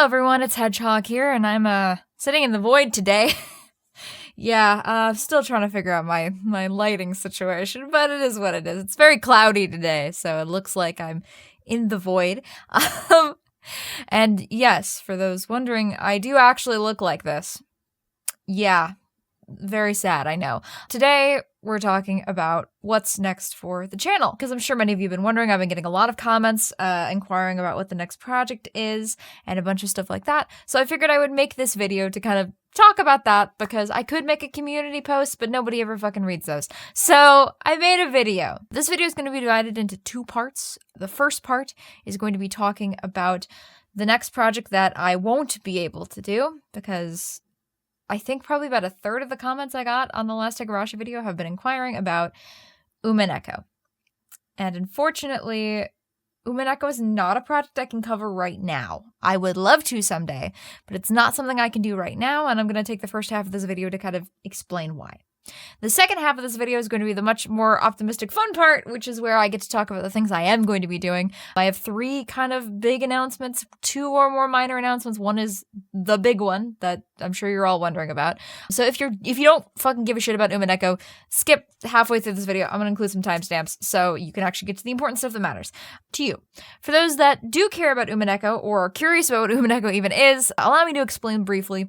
Hello everyone, it's Hedgehog here, and I'm sitting in the void today. Still trying to figure out my lighting situation, but it is what it is. It's very cloudy today, so it looks like I'm in the void. And yes, for those wondering, I do actually look like this. Yeah, very sad, I know. Today, we're talking about what's next for the channel, because I'm sure many of you have been wondering. I've been getting a lot of comments inquiring about what the next project is and a bunch of stuff like that. So I figured I would make this video to kind of talk about that, because I could make a community post, but nobody ever fucking reads those. So I made a video. This video is going to be divided into two parts. The first part is going to be talking about the next project that I won't be able to do, because I think probably about a third of the comments I got on the last Higurashi video have been inquiring about Umineko. And unfortunately, Umineko is not a project I can cover right now. I would love to someday, but it's not something I can do right now, and I'm going to take the first half of this video to kind of explain why. The second half of this video is going to be the much more optimistic fun part, which is where I get to talk about the things I am going to be doing. I have three kind of big announcements, two or more minor announcements. One is the big one that I'm sure you're all wondering about. So if you don't fucking give a shit about Umineko, skip halfway through this video. I'm going to include some timestamps so you can actually get to the important stuff that matters to you. For those that do care about Umineko or are curious about what Umineko even is, allow me to explain briefly.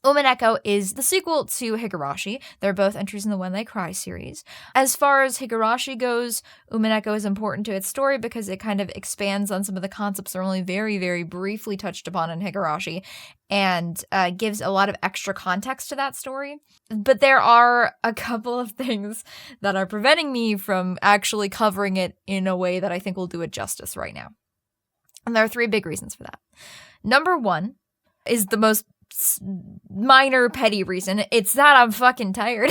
Umineko is the sequel to Higurashi. They're both entries in the When They Cry series. As far as Higurashi goes, Umineko is important to its story because it kind of expands on some of the concepts that are only very, very briefly touched upon in Higurashi, and gives a lot of extra context to that story. But there are a couple of things that are preventing me from actually covering it in a way that I think will do it justice right now. And there are three big reasons for that. Number one is the most minor petty reason. It's that I'm fucking tired.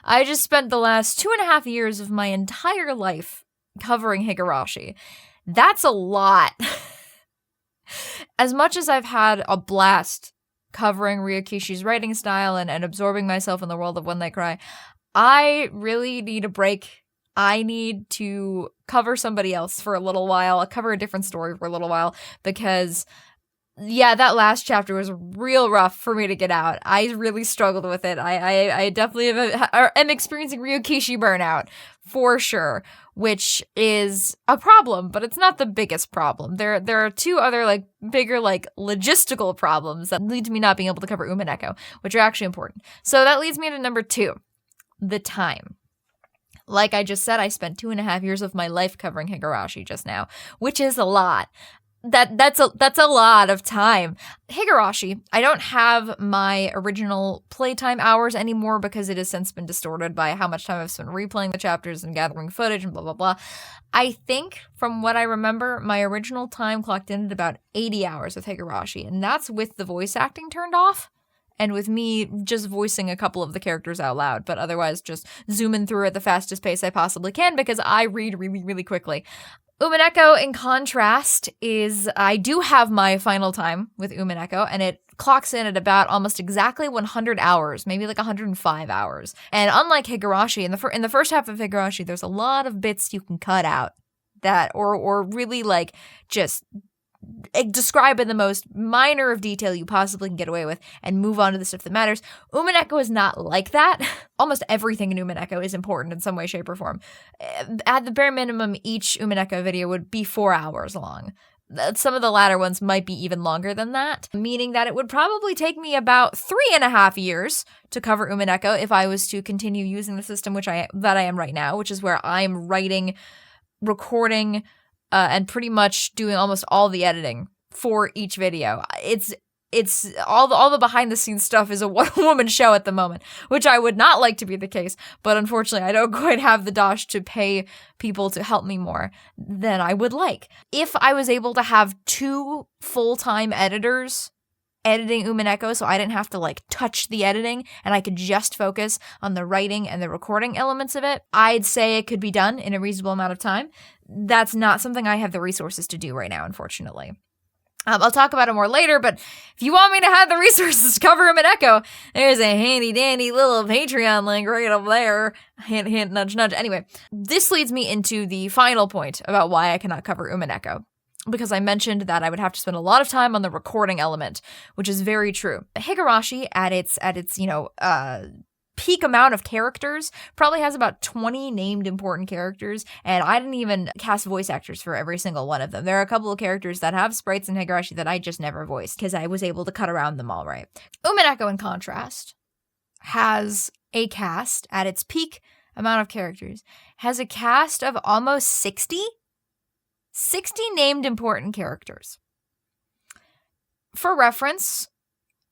I just spent the last 2.5 years of my entire life covering Higurashi. That's a lot. As much as I've had a blast covering Ryukishi's writing style and absorbing myself in the world of When They Cry, I really need a break. I need to cover somebody else for a little while. I'll cover a different story for a little while, because yeah, that last chapter was real rough for me to get out. I really struggled with it. I definitely am experiencing Ryukishi burnout, for sure, which is a problem, but it's not the biggest problem. There are two other, bigger, logistical problems that lead to me not being able to cover Umineko, which are actually important. So that leads me to number two, the time. Like I just said, I spent 2.5 years of my life covering Higurashi just now, which is a lot. That's a lot of time. Higurashi, I don't have my original playtime hours anymore because it has since been distorted by how much time I've spent replaying the chapters and gathering footage and blah, blah, blah. I think, from what I remember, my original time clocked in at about 80 hours with Higurashi, and that's with the voice acting turned off, and with me just voicing a couple of the characters out loud, but otherwise just zooming through at the fastest pace I possibly can because I read really, really quickly. Umineko, in contrast, is I do have my final time with Umineko, and it clocks in at about almost exactly 100 hours, maybe 105 hours. And unlike Higurashi, in the first half of Higurashi, there's a lot of bits you can cut out that, or really just describe in the most minor of detail you possibly can get away with and move on to the stuff that matters. Umineko is not like that. Almost everything in Umineko is important in some way, shape, or form. At the bare minimum, each Umineko video would be 4 hours long. Some of the latter ones might be even longer than that, meaning that it would probably take me about 3.5 years to cover Umineko if I was to continue using the system that I am right now, which is where I'm writing, recording, and pretty much doing almost all the editing for each video. It's all the behind the scenes stuff is a one-woman show at the moment, which I would not like to be the case, but unfortunately I don't quite have the dosh to pay people to help me more than I would like. If I was able to have 2 full-time editors editing Umineko, so I didn't have to touch the editing and I could just focus on the writing and the recording elements of it, I'd say it could be done in a reasonable amount of time. That's not something I have the resources to do right now, unfortunately. I'll talk about it more later, but if you want me to have the resources to cover Umineko, there's a handy-dandy little Patreon link right up there. Hint, hint, nudge, nudge. Anyway, this leads me into the final point about why I cannot cover Umineko, because I mentioned that I would have to spend a lot of time on the recording element, which is very true. Higurashi at its peak amount of characters probably has about 20 named important characters, and I didn't even cast voice actors for every single one of them. There are a couple of characters that have sprites in Higurashi that I just never voiced because I was able to cut around them all right. Umineko, in contrast, has a cast at its peak amount of characters, has a cast of almost 60 named important characters. For reference,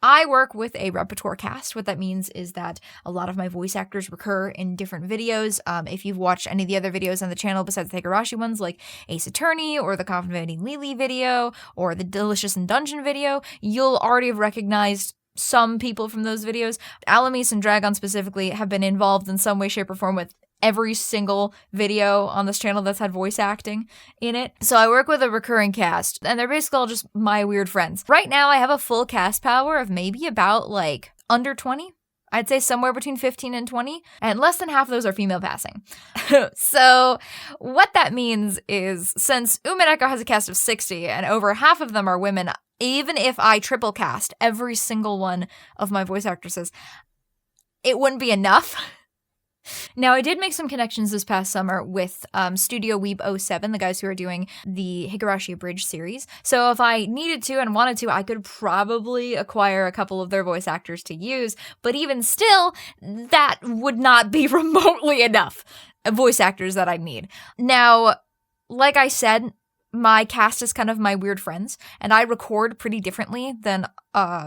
I work with a repertoire cast. What that means is that a lot of my voice actors recur in different videos. If you've watched any of the other videos on the channel besides the Higurashi ones, like Ace Attorney or the Confidential Lily video or the Delicious in Dungeon video, you'll already have recognized some people from those videos. Alamis and Dragon specifically have been involved in some way, shape, or form with every single video on this channel that's had voice acting in it. So I work with a recurring cast, and they're basically all just my weird friends. Right now, I have a full cast power of maybe about like under 20. I'd say somewhere between 15 and 20, and less than half of those are female passing. So what that means is, since Umineko has a cast of 60 and over half of them are women, even if I triple cast every single one of my voice actresses, it wouldn't be enough. Now, I did make some connections this past summer with Studio Weeb 07, the guys who are doing the Higurashi Abridged series. So if I needed to and wanted to, I could probably acquire a couple of their voice actors to use. But even still, that would not be remotely enough voice actors that I'd need. Now, like I said, my cast is kind of my weird friends, and I record pretty differently than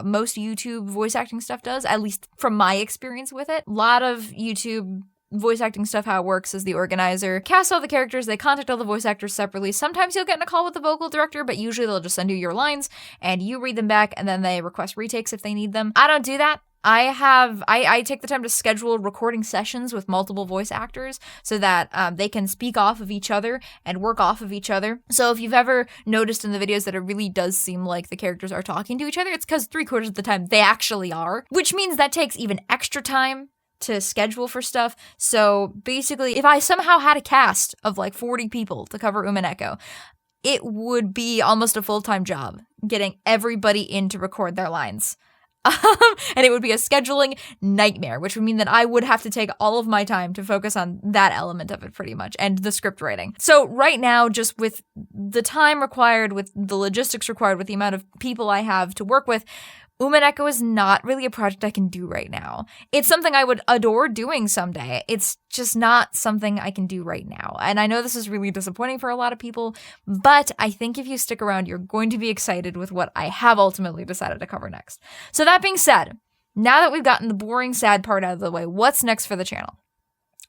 most YouTube voice acting stuff does, at least from my experience with it. A lot of YouTube voice acting stuff, how it works is the organizer casts all the characters, they contact all the voice actors separately. Sometimes you'll get in a call with the vocal director, but usually they'll just send you your lines, and you read them back, and then they request retakes if they need them. I don't do that. I take the time to schedule recording sessions with multiple voice actors so that they can speak off of each other and work off of each other. So if you've ever noticed in the videos that it really does seem like the characters are talking to each other, it's because 3/4 of the time they actually are, which means that takes even extra time to schedule for stuff. So basically, if I somehow had a cast of like 40 people to cover Umineko, it would be almost a full-time job getting everybody in to record their lines. And it would be a scheduling nightmare, which would mean that I would have to take all of my time to focus on that element of it pretty much, and the script writing. So right now, just with the time required, with the logistics required, with the amount of people I have to work with, Umineko is not really a project I can do right now. It's something I would adore doing someday. It's just not something I can do right now. And I know this is really disappointing for a lot of people, but I think if you stick around, you're going to be excited with what I have ultimately decided to cover next. So that being said, now that we've gotten the boring, sad part out of the way, what's next for the channel?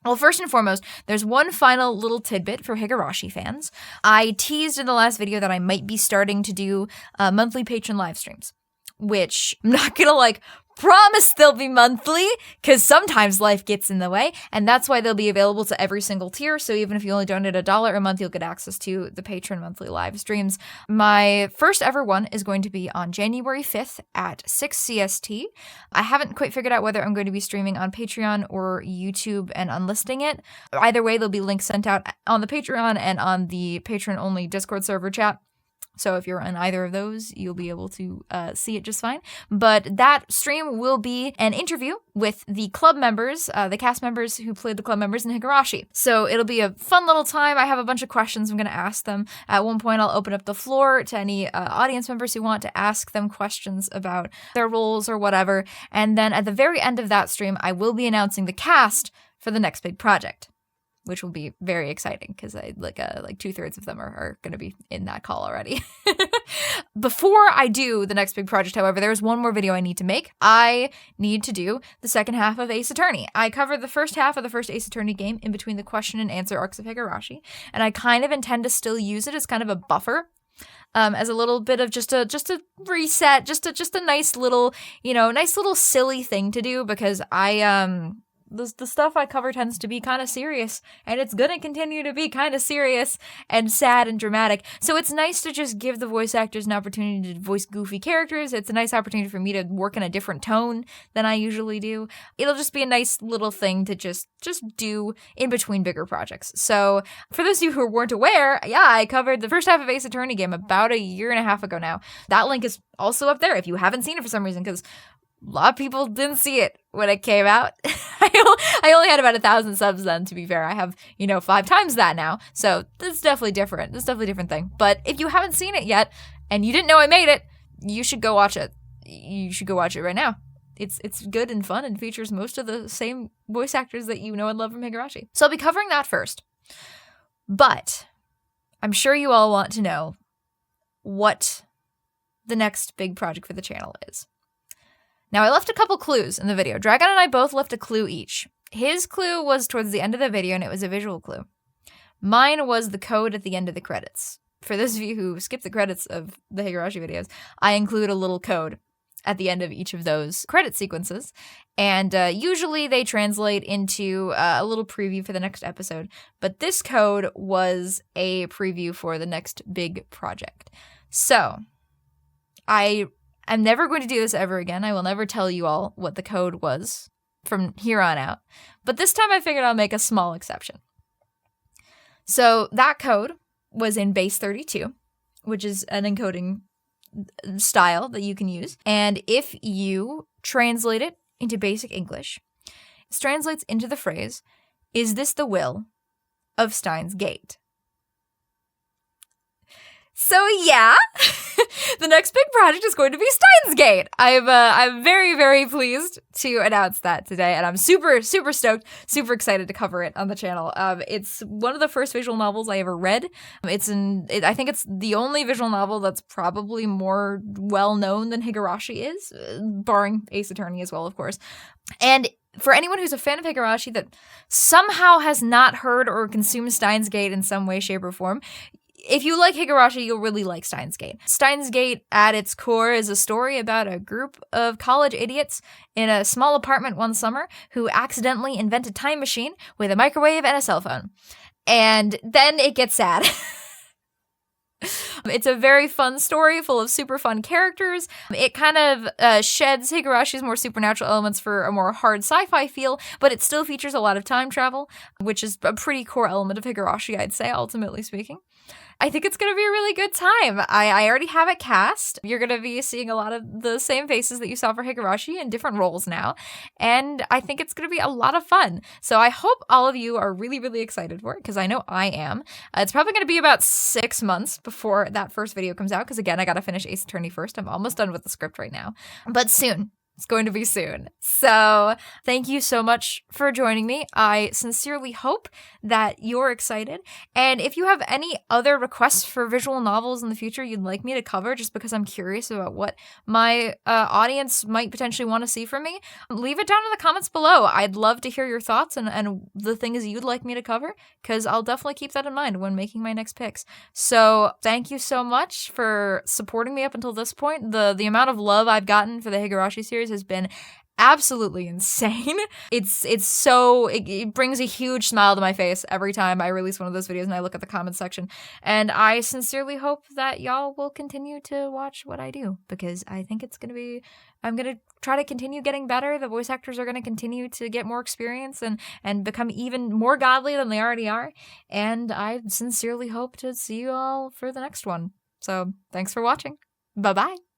Well, first and foremost, there's one final little tidbit for Higurashi fans. I teased in the last video that I might be starting to do monthly patron live streams, which I'm not gonna promise they'll be monthly, because sometimes life gets in the way, and that's why they'll be available to every single tier. So even if you only donate $1 a month, you'll get access to the patron monthly live streams. My first ever one is going to be on January 5th at 6 CST. I haven't quite figured out whether I'm going to be streaming on Patreon or YouTube and unlisting it. Either way, there'll be links sent out on the Patreon and on the patron-only Discord server chat. So if you're on either of those, you'll be able to see it just fine. But that stream will be an interview with the club members, the cast members who played the club members in Higurashi. So it'll be a fun little time. I have a bunch of questions I'm going to ask them. At one point, I'll open up the floor to any audience members who want to ask them questions about their roles or whatever. And then at the very end of that stream, I will be announcing the cast for the next big project, which will be very exciting because like 2/3 of them are going to be in that call already. Before I do the next big project, however, there's one more video I need to make. I need to do the second half of Ace Attorney. I covered the first half of the first Ace Attorney game in between the question and answer arcs of Higurashi, and I kind of intend to still use it as kind of a buffer. As a little bit of just a reset, just a nice little, nice little silly thing to do, because the stuff I cover tends to be kind of serious, and it's gonna continue to be kind of serious and sad and dramatic. So it's nice to just give the voice actors an opportunity to voice goofy characters. It's a nice opportunity for me to work in a different tone than I usually do. It'll just be a nice little thing to just do in between bigger projects. So for those of you who weren't aware, yeah, I covered the first half of Ace Attorney game about a year and a half ago now. That link is also up there if you haven't seen it for some reason, because a lot of people didn't see it when it came out. I only had about 1,000 subs then, to be fair. I have, 5 times that now. So that's definitely different. That's definitely a different thing. But if you haven't seen it yet, and you didn't know I made it, you should go watch it. You should go watch it right now. It's good and fun and features most of the same voice actors that you know and love from Higurashi. So I'll be covering that first. But I'm sure you all want to know what the next big project for the channel is. Now, I left a couple clues in the video. Dragon and I both left a clue each. His clue was towards the end of the video, and it was a visual clue. Mine was the code at the end of the credits. For those of you who skip the credits of the Higurashi videos, I include a little code at the end of each of those credit sequences, and usually they translate into a little preview for the next episode, but this code was a preview for the next big project. So, I'm never going to do this ever again. I will never tell you all what the code was from here on out. But this time I figured I'll make a small exception. So that code was in base 32, which is an encoding style that you can use. And if you translate it into basic English, it translates into the phrase, "Is this the will of Steins Gate?" So yeah, the next big project is going to be Steins Gate. I'm very, very pleased to announce that today, and I'm super, super stoked, super excited to cover it on the channel. It's one of the first visual novels I ever read. I think it's the only visual novel that's probably more well-known than Higurashi is, barring Ace Attorney as well, of course. And for anyone who's a fan of Higurashi that somehow has not heard or consumed Steins Gate in some way, shape, or form, if you like Higurashi, you'll really like Steins Gate. Steins Gate, at its core, is a story about a group of college idiots in a small apartment one summer who accidentally invent a time machine with a microwave and a cell phone. And then it gets sad. It's a very fun story full of super fun characters. It kind of sheds Higurashi's more supernatural elements for a more hard sci-fi feel, but it still features a lot of time travel, which is a pretty core element of Higurashi, I'd say, ultimately speaking. I think it's going to be a really good time. I already have it cast. You're going to be seeing a lot of the same faces that you saw for Higurashi in different roles now. And I think it's going to be a lot of fun. So I hope all of you are really, really excited for it, because I know I am. It's probably going to be about 6 months before that first video comes out, because again, I got to finish Ace Attorney first. I'm almost done with the script right now. But soon. It's going to be soon. So thank you so much for joining me. I sincerely hope that you're excited. And if you have any other requests for visual novels in the future you'd like me to cover, just because I'm curious about what my audience might potentially want to see from me, leave it down in the comments below. I'd love to hear your thoughts and the things you'd like me to cover, because I'll definitely keep that in mind when making my next picks. So thank you so much for supporting me up until this point. The amount of love I've gotten for the Higurashi series has been absolutely insane. It brings a huge smile to my face every time I release one of those videos and I look at the comments section. And I sincerely hope that y'all will continue to watch what I do, because I think I'm going to try to continue getting better. The voice actors are going to continue to get more experience and become even more godly than they already are. And I sincerely hope to see you all for the next one. So thanks for watching. Bye-bye.